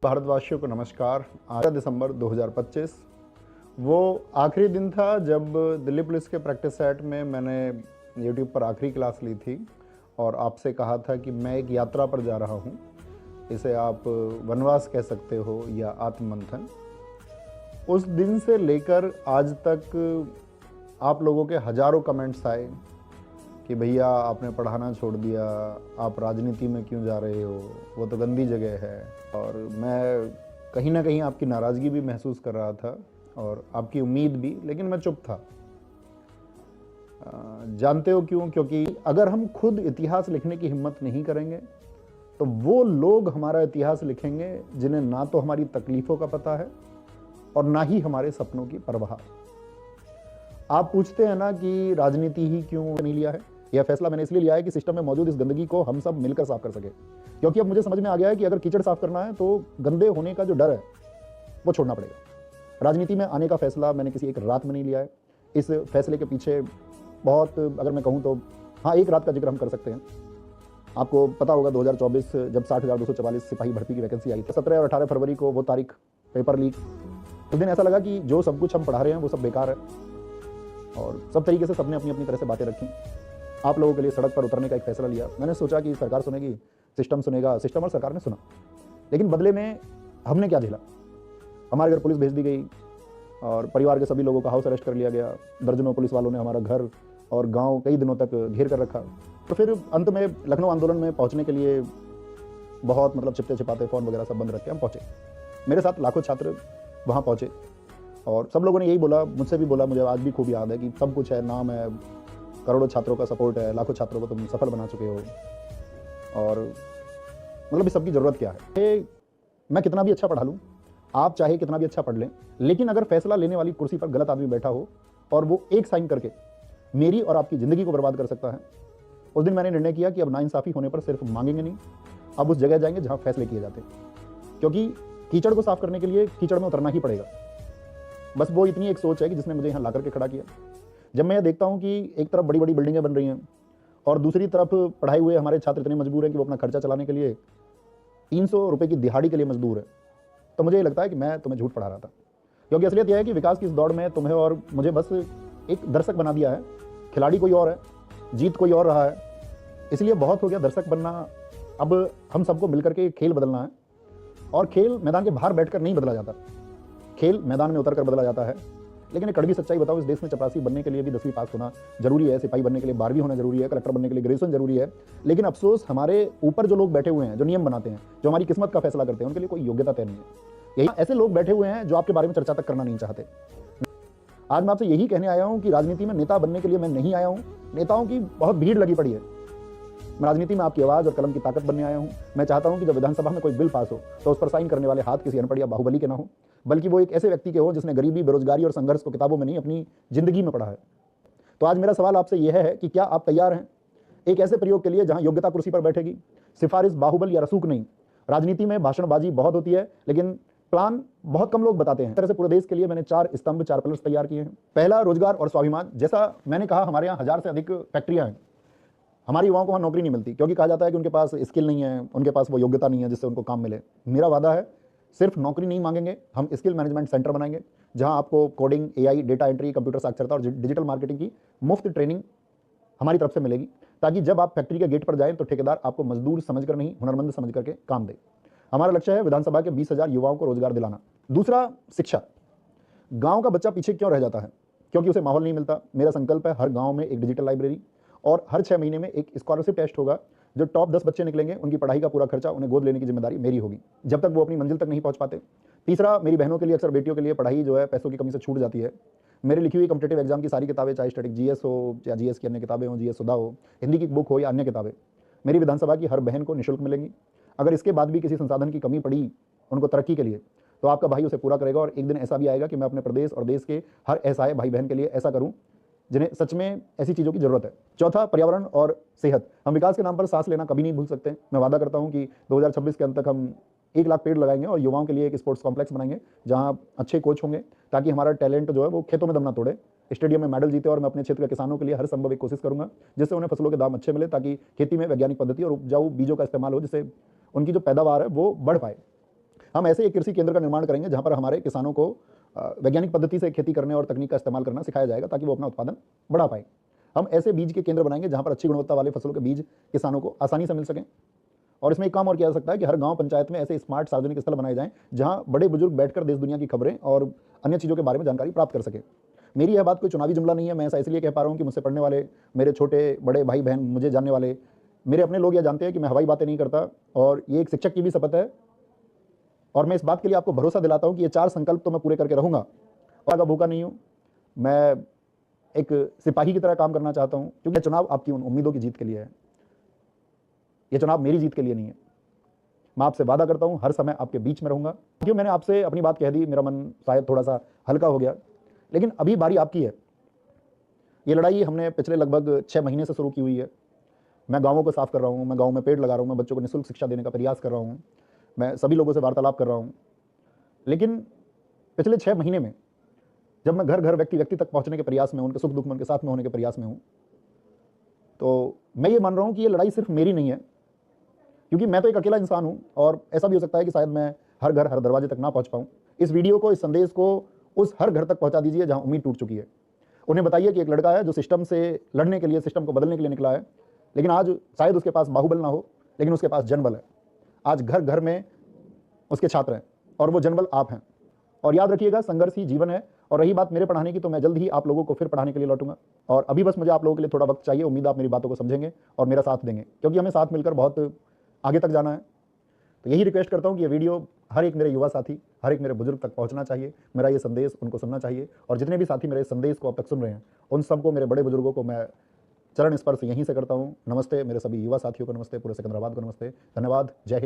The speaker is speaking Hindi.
भारतवासियों को नमस्कार। 8 दिसंबर 2025 वो आखिरी दिन था जब दिल्ली पुलिस के प्रैक्टिस सेट में मैंने यूट्यूब पर आखिरी क्लास ली थी और आपसे कहा था कि मैं एक यात्रा पर जा रहा हूँ। इसे आप वनवास कह सकते हो या आत्ममंथन। उस दिन से लेकर आज तक आप लोगों के हज़ारों कमेंट्स आए कि भैया आपने पढ़ाना छोड़ दिया, आप राजनीति में क्यों जा रहे हो, वो तो गंदी जगह है। और मैं कहीं ना कहीं आपकी नाराज़गी भी महसूस कर रहा था और आपकी उम्मीद भी, लेकिन मैं चुप था। जानते हो क्यों? क्योंकि अगर हम खुद इतिहास लिखने की हिम्मत नहीं करेंगे तो वो लोग हमारा इतिहास लिखेंगे जिन्हें ना तो हमारी तकलीफ़ों का पता है और ना ही हमारे सपनों की परवाह। आप पूछते हैं ना कि राजनीति ही क्यों नहीं लिया है। यह फैसला मैंने इसलिए लिया है कि सिस्टम में मौजूद इस गंदगी को हम सब मिलकर साफ कर सके। क्योंकि अब मुझे समझ में आ गया है कि अगर कीचड़ साफ करना है तो गंदे होने का जो डर है वो छोड़ना पड़ेगा। राजनीति में आने का फैसला मैंने किसी एक रात में नहीं लिया है। इस फैसले के पीछे बहुत, अगर मैं कहूँ तो हाँ, एक रात का जिक्र हम कर सकते हैं। आपको पता होगा 2024 जब 60,244 सिपाही भर्ती की वैकेंसी आई थी, 17 और 18 फरवरी को वो तारीख, पेपर लीक। उस दिन ऐसा लगा कि जो सब कुछ हम पढ़ा रहे हैं वो सब बेकार है और सब तरीके से सबने अपनी अपनी तरह से बातें रखी। आप लोगों के लिए सड़क पर उतरने का एक फैसला लिया। मैंने सोचा कि सरकार सुनेगी, सिस्टम सुनेगा, सिस्टम और सरकार ने सुना। लेकिन बदले में हमने क्या झेला? हमारे घर पुलिस भेज दी गई और परिवार के सभी लोगों का हाउस अरेस्ट कर लिया गया। दर्जनों पुलिस वालों ने हमारा घर और गांव कई दिनों तक घेर कर रखा। तो फिर अंत में लखनऊ आंदोलन में पहुंचने के लिए बहुत छिपते छिपाते फ़ोन वगैरह सब बंद रख के हम पहुँचे। मेरे साथ लाखों छात्र वहाँ पहुँचे और सब लोगों ने यही बोला, मुझसे भी बोला, मुझे आज भी खूब याद है कि सब कुछ है, नाम है, करोड़ों छात्रों का सपोर्ट है, लाखों छात्रों को तुम सफल बना चुके हो और इस सब की ज़रूरत क्या है। मैं कितना भी अच्छा पढ़ा लूँ, आप चाहे कितना भी अच्छा पढ़ लें, लेकिन अगर फैसला लेने वाली कुर्सी पर गलत आदमी बैठा हो और वो एक साइन करके मेरी और आपकी ज़िंदगी को बर्बाद कर सकता है। उस दिन मैंने निर्णय किया कि अब नाइंसाफ़ी होने पर सिर्फ मांगेंगे नहीं, अब उस जगह जाएंगे जहाँ फैसले किए जाते हैं। क्योंकि कीचड़ को साफ करने के लिए कीचड़ में उतरना ही पड़ेगा। बस वो इतनी एक सोच है कि जिसने मुझे यहाँ ला करके खड़ा किया। जब मैं ये देखता हूँ कि एक तरफ बड़ी बड़ी बिल्डिंगें बन रही हैं और दूसरी तरफ पढ़ाए हुए हमारे छात्र इतने मजबूर हैं कि वो अपना खर्चा चलाने के लिए 300 रुपये की दिहाड़ी के लिए मजदूर है, तो मुझे ये लगता है कि मैं तुम्हें झूठ पढ़ा रहा था। क्योंकि असलियत यह है कि विकास की इस दौड़ में तुम्हें और मुझे बस एक दर्शक बना दिया है। खिलाड़ी कोई और है, जीत कोई और रहा है। इसलिए बहुत हो गया दर्शक बनना। अब हम सबको मिलकर के खेल बदलना है और खेल मैदान के बाहर बैठकर नहीं बदला जाता, खेल मैदान में उतर कर बदला जाता है। लेकिन एक कड़वी सच्चाई बताओ, इस देश में चपरासी बनने के लिए भी 10वीं पास होना जरूरी है, सिपाही बनने के लिए 12वीं होना जरूरी है, कलेक्टर बनने के लिए ग्रेजुएशन जरूरी है। लेकिन अफसोस हमारे ऊपर जो लोग बैठे हुए हैं, जो नियम बनाते हैं, जो हमारी किस्मत का फैसला करते हैं, उनके लिए कोई योग्यता तय नहीं है। यही ऐसे लोग बैठे हुए हैं जो आपके बारे में चर्चा तक करना नहीं चाहते। आज मैं आपसे यही कहने आया हूं कि राजनीति में नेता बनने के लिए मैं नहीं आया हूं। नेताओं की बहुत भीड़ लगी पड़ी है। मैं राजनीति में आपकी आवाज़ और कलम की ताकत बनने आया हूं। मैं चाहता हूं कि जब विधानसभा में कोई बिल पास हो तो उस पर साइन करने वाले हाथ किसी अनपढ़ या बाहुबली के ना हो, बल्कि वो एक ऐसे व्यक्ति के हो जिसने गरीबी, बेरोजगारी और संघर्ष को किताबों में नहीं, अपनी जिंदगी में पढ़ा है। तो आज मेरा सवाल आपसे यह है कि क्या आप तैयार हैं एक ऐसे प्रयोग के लिए जहां योग्यता कुर्सी पर बैठेगी, सिफारिश, बाहुबल या रसूख नहीं। राजनीति में भाषणबाजी बहुत होती है लेकिन प्लान बहुत कम लोग बताते हैं। इस तरह से पूरे देश के लिए मैंने 4 स्तंभ, 4 पिलर्स तैयार किए हैं। पहला, रोजगार और स्वाभिमान। जैसा मैंने कहा, हमारे यहाँ 1000 से अधिक फैक्ट्रियां हैं। हमारी युवाओं को वहाँ नौकरी नहीं मिलती क्योंकि कहा जाता है कि उनके पास स्किल नहीं है, उनके पास वो योग्यता नहीं है जिससे उनको काम मिले। मेरा वादा है, सिर्फ नौकरी नहीं मांगेंगे, हम स्किल मैनेजमेंट सेंटर बनाएंगे जहां आपको coding, AI, data entry, computer साक्षरता और डिजिटल मार्केटिंग की मुफ्त ट्रेनिंग हमारी तरफ से मिलेगी, ताकि जब आप फैक्ट्री के गेट पर जाएं तो ठेकेदार आपको मजदूर समझकर नहीं, हुनरमंद समझ करके काम दे। हमारा लक्ष्य है विधानसभा के 20,000 युवाओं को रोजगार दिलाना। दूसरा, शिक्षा। गाँव का बच्चा पीछे क्यों रह जाता है? क्योंकि उसे माहौल नहीं मिलता। मेरा संकल्प है हर गाँव में एक डिजिटल लाइब्रेरी और हर 6 महीने में एक स्कॉलरशिप टेस्ट होगा। जो टॉप 10 बच्चे निकलेंगे उनकी पढ़ाई का पूरा खर्चा उन्हें गोद लेने की जिम्मेदारी मेरी होगी, जब तक वो अपनी मंजिल तक नहीं पहुंच पाते। तीसरा, मेरी बहनों के लिए, अक्सर बेटियों के लिए पढ़ाई जो है पैसों की कमी से छूट जाती है। मेरी लिखी हुई कॉम्पिटेटिव एग्जाम की सारी किताबें, चाहे स्टैटिक जीएस हो या जीएस की अन्य किताबें हो, जीएस सुधा हो, हिंदी की बुक हो या अन्य किताबें, मेरी विधानसभा की हर बहन को निःशुल्क मिलेंगी। अगर इसके बाद भी किसी संसाधन की कमी पड़ी उनको तरक्की के लिए, तो आपका भाई उसे पूरा करेगा और एक दिन ऐसा भी आएगा कि मैं अपने प्रदेश और देश के हर असहाय भाई बहन के लिए ऐसा करूं जिन्हें सच में ऐसी चीज़ों की जरूरत है। चौथा, पर्यावरण और सेहत। हम विकास के नाम पर सांस लेना कभी नहीं भूल सकते। मैं वादा करता हूं कि 2026 के अंत तक हम 1 लाख पेड़ लगाएंगे और युवाओं के लिए एक स्पोर्ट्स कॉम्प्लेक्स बनाएंगे जहां अच्छे कोच होंगे, ताकि हमारा टैलेंट जो है वो खेतों में दम ना तोड़े, स्टेडियम में मेडल जीते। और मैं अपने क्षेत्र के किसानों के लिए हर संभव एक कोशिश करूंगा जिससे उन्हें फसलों के दाम अच्छे मिले, ताकि खेती में वैज्ञानिक पद्धति और उपजाऊ बीजों का इस्तेमाल हो, जिससे उनकी जो पैदावार है वो बढ़ पाए। हम ऐसे एक कृषि केंद्र का निर्माण करेंगे जहां पर हमारे किसानों को वैज्ञानिक पद्धति से खेती करने और तकनीक का इस्तेमाल करना सिखाया जाएगा ताकि वो अपना उत्पादन बढ़ा पाए। हम ऐसे बीज के केंद्र बनाएंगे जहां पर अच्छी गुणवत्ता वाले फसलों के बीज किसानों को आसानी से मिल सकें। और इसमें एक काम और किया जा सकता है कि हर गांव पंचायत में ऐसे स्मार्ट सार्वजनिक स्थल बनाए जाएं जहां बड़े बुजुर्ग बैठकर देश दुनिया की खबरें और अन्य चीज़ों के बारे में जानकारी प्राप्त कर सकें। मेरी यह बात कोई चुनावी जुमला नहीं है, मैं ऐसा इसलिए कह पा रहा हूं कि मुझसे पढ़ने वाले मेरे छोटे बड़े भाई बहन, मुझे जानने वाले मेरे अपने लोग यह जानते हैं कि मैं हवाई बातें नहीं करता, और ये एक शिक्षक की भी शपथ है। और मैं इस बात के लिए आपको भरोसा दिलाता हूं कि ये 4 संकल्प तो मैं पूरे करके रहूंगा। और भूखा नहीं हूं, मैं एक सिपाही की तरह काम करना चाहता हूं, क्योंकि चुनाव आपकी उन उम्मीदों की जीत के लिए है, ये चुनाव मेरी जीत के लिए नहीं है। मैं आपसे वादा करता हूं हर समय आपके बीच में रहूंगा। क्यों मैंने आपसे अपनी बात कह दी, मेरा मन शायद थोड़ा सा हल्का हो गया, लेकिन अभी बारी आपकी है। ये लड़ाई हमने पिछले लगभग 6 महीने से शुरू की हुई है। मैं गाँवों को साफ कर रहा हूँ, मैं गाँव में पेड़ लगा रहा हूँ, मैं बच्चों को निःशुल्क शिक्षा देने का प्रयास कर रहा हूँ, मैं सभी लोगों से वार्तालाप कर रहा हूँ। लेकिन पिछले 6 महीने में जब मैं घर घर व्यक्ति व्यक्ति तक पहुँचने के प्रयास में, उनके सुख दुख में उनके साथ में होने के प्रयास में हूँ, तो मैं ये मान रहा हूँ कि ये लड़ाई सिर्फ मेरी नहीं है, क्योंकि मैं तो एक अकेला इंसान हूँ और ऐसा भी हो सकता है कि शायद मैं हर घर हर दरवाजे तक ना पहुँच पाऊँ। इस वीडियो को, इस संदेश को उस हर घर तक पहुँचा दीजिए जहाँ उम्मीद टूट चुकी है। उन्हें बताइए कि एक लड़का है जो सिस्टम से लड़ने के लिए, सिस्टम को बदलने के लिए निकला है, लेकिन आज शायद उसके पास बाहुबल ना हो, लेकिन उसके पास जनबल है। आज घर घर में उसके छात्र हैं और वो जनबल आप हैं। और याद रखिएगा, संघर्ष ही जीवन है। और रही बात मेरे पढ़ाने की, तो मैं जल्द ही आप लोगों को फिर पढ़ाने के लिए लौटूंगा। और अभी बस मुझे आप लोगों के लिए थोड़ा वक्त चाहिए। उम्मीद आप मेरी बातों को समझेंगे और मेरा साथ देंगे, क्योंकि हमें साथ मिलकर बहुत आगे तक जाना है। तो यही रिक्वेस्ट करता हूँ कि ये वीडियो हर एक मेरे युवा साथी, हर एक मेरे बुजुर्ग तक पहुँचना चाहिए। मेरा ये संदेश उनको सुनना चाहिए। और जितने भी साथी मेरे संदेश को अब तक सुन रहे हैं, उन सबको, मेरे बड़े बुजुर्गों को मैं चरण स्पर्श यहीं से करता हूँ। नमस्ते मेरे सभी युवा साथियों को, नमस्ते पूरे सिकंदराबाद को, नमस्ते, धन्यवाद, जय हिंद।